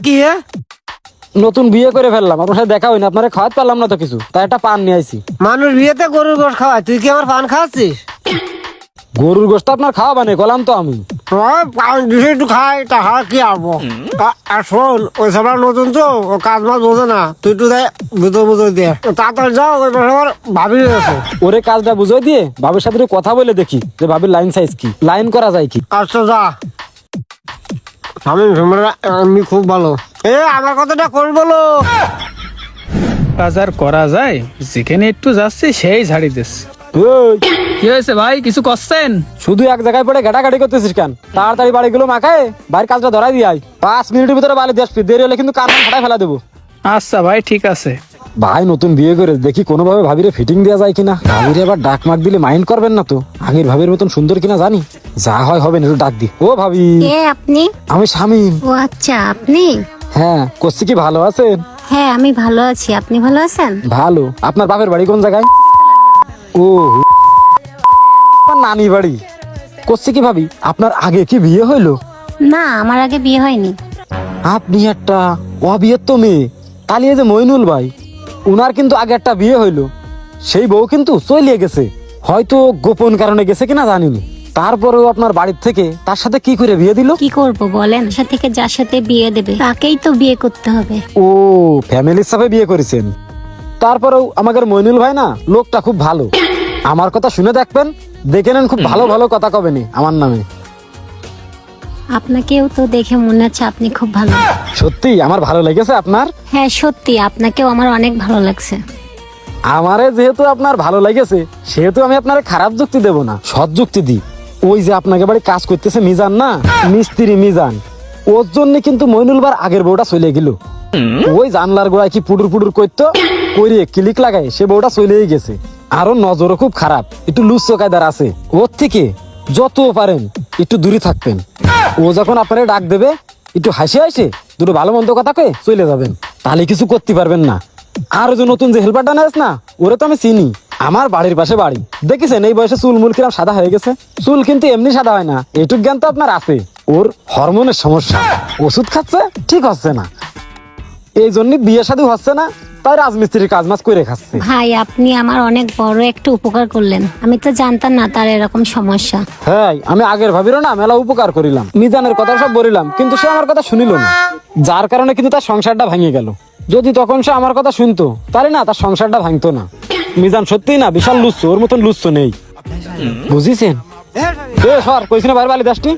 কি নতুন বিয়ে করে ফেললাম, আপনার সাথে দেখা হয়নি, আপনারা খাওয়াতে পারলাম না তো কিছু, তাই একটা পান নিয়ে আইছি। মানুষ বিয়েতে গরুর গোশ খাওয়ায়, তুই কি আমার পান খাওয়াচ্ছিস? গরুর গোশত আপনার খাওয়া বানে গলাম তো আমি। পান দিছে একটু খাই, তাহার কি আবো। আর শোন, ওই সব নতুন তো, ও কাজ মাছ বোঝে না, তুই একটু দেয় বুঝো দিয়ে তাড়াতাড়ি যাও। ওই আমার ভাবি গেছে। ওরে কাজটা বুঝিয়ে দিয়ে ভাবির সাথে একটু কথা বলে দেখি যে ভাবির লাইন সাইজ কি, লাইন করা যায় কি। আচ্ছা যা। আমি খুব ভালো। আমার কথাটা কোন বলো? কাজ আর করা যায়, যেখানে একটু যাচ্ছে সেই ঝাড়ি দিচ্ছে। ওই, কি হয়েছে ভাই, কিছু করছেন? শুধু এক জায়গায় পড়ে ঘাটাঘাটি করতেছিস কেন? তাড়াতাড়ি বাড়িগুলো মাখায় বাইরের কাজটা ধরাই দিয়ে আয়। 5 মিনিটের ভিতরে বাড়ি দিয়ে আসবি, দেরি হলে কিন্তু কান ফাটাই ফেলা দেবো। আচ্ছা ভাই, ঠিক আছে। ভাই নতুন বিয়ে করে দেখি কোনোভাবে ভাবিরে ফিটিং দেওয়া যায় কিনা। ভাবিরে আবার ডাক মাক দিলে মাইন্ড করবেন না তো? আগের ভাবির মতন সুন্দর কিনা জানি, যা হয় হবে না, একটু ডাক দি। ও ভাবি। কে আপনি? আমি শামিম। ও আচ্ছা, আপনি? হ্যাঁ, করছি কি, ভালো আছেন? হ্যাঁ, আমি ভালো আছি, আপনি ভালো আছেন? ভালো। আপনার বাপের বাড়ি কোন জায়গায়? ও, আমার নানি বাড়ি। করছি কি ভাবি, আপনার আগে কি বিয়ে হইলো? না, আমার আগে বিয়ে হয়নি। আপনি একটা অবিয়ের তো মেয়ে। তাহলে এই যে মইনুল ভাই, উনার কিন্তু আগে একটা বিয়ে হইলো, সেই বউ কিন্তু চলিয়ে গেছে, হয়তো গোপন কারণে গেছে কিনা জানিনি। তারপরেও আপনার বাড়ির থেকে তার সাথে কি করে বিয়ে দিল? কি করব বলেন, সাথে থেকে যার সাথে বিয়ে দেবে তাকেই তো বিয়ে করতে হবে। ও, ফ্যামিলির সাথে বিয়ে করেছেন। তারপরেও আমাদের মইনুল ভাই না, লোকটা খুব ভালো। আমার কথা শুনে দেখবেন, দেখে নেন, খুব ভালো ভালো কথা কবেনি আমার নামে। আপনাকেও তো দেখে মনে হচ্ছে আপনি খুব ভালো। সত্যি আমার ভালো লেগেছে আপনার? হ্যাঁ সত্যি, আপনাকেও আমার অনেক ভালো লাগছে। আমারে যেহেতু আপনার ভালো লেগেছে, সেহেতু আমি আপনার খারাপ যুক্তি দেব না, সৎ যুক্তি দিই। ওই যে আপনাকে বাড়ি কাজ করতেছে মিজান না, মিস্ত্রি মিজান, ওর জন্য কিন্তু মইনুল বার আগের বউটা চলে গেল। ওই জানলার গোড়ায় কি পুডুর পুডুর করতো, করে ক্লিক লাগায় সে বউটা চলেই গেছে। আরো নজরও খুব খারাপ, একটু লুচ্চ কায়দার আছে। ওর থেকে যত পারেন একটু দূরে থাকবেন। ও যখন আপনারে ডাক দেবে, একটু হাসি হাসে দুটো ভালো মন্দ কথা কয়ে চলে যাবেন, তাহলে কিছু করতে পারবেন না। আর ওই যে নতুন যে হেল্পারটা নেস না, ওরে তো আমি চিনি, আমার বাড়ির পাশে বাড়ি। দেখেছেন এই বয়সে চুল মুল কিরম সাদা হয়ে গেছে? চুল কিন্তু এমনি সাদা হয় না, এইটুক জ্ঞান তো আপনার আছে। ওর হরমোনের সমস্যা, ওষুধ খাচ্ছে, ঠিক হচ্ছে না, এই জন্য বিয়ে শাদী হচ্ছে না, তাই রাজমিস্ত্রির কাজ মাজ করে খাচ্ছে। ভাই, আপনি আমার অনেক বড় একটা উপকার করলেন, আমি তো জানতাম না তার এরকম সমস্যা। হ্যাঁ, আমি আগের ভাবিরও না মেলা উপকার করিলাম, মিজানের কথা সব বলিলাম, কিন্তু সে আমার কথা শুনিল না, যার কারণে কিন্তু তার সংসারটা ভেঙে গেল। যদি তখন সে আমার কথা শুনতো, তাহলে না তার সংসারটা ভাঙতো না। মিজান সত্যিই না বিশাল লুচ্ছ, ওর মতন লুচ্ছ নেই, বুঝিছেন? সর কইছি না বাইরে বালি দাসটি।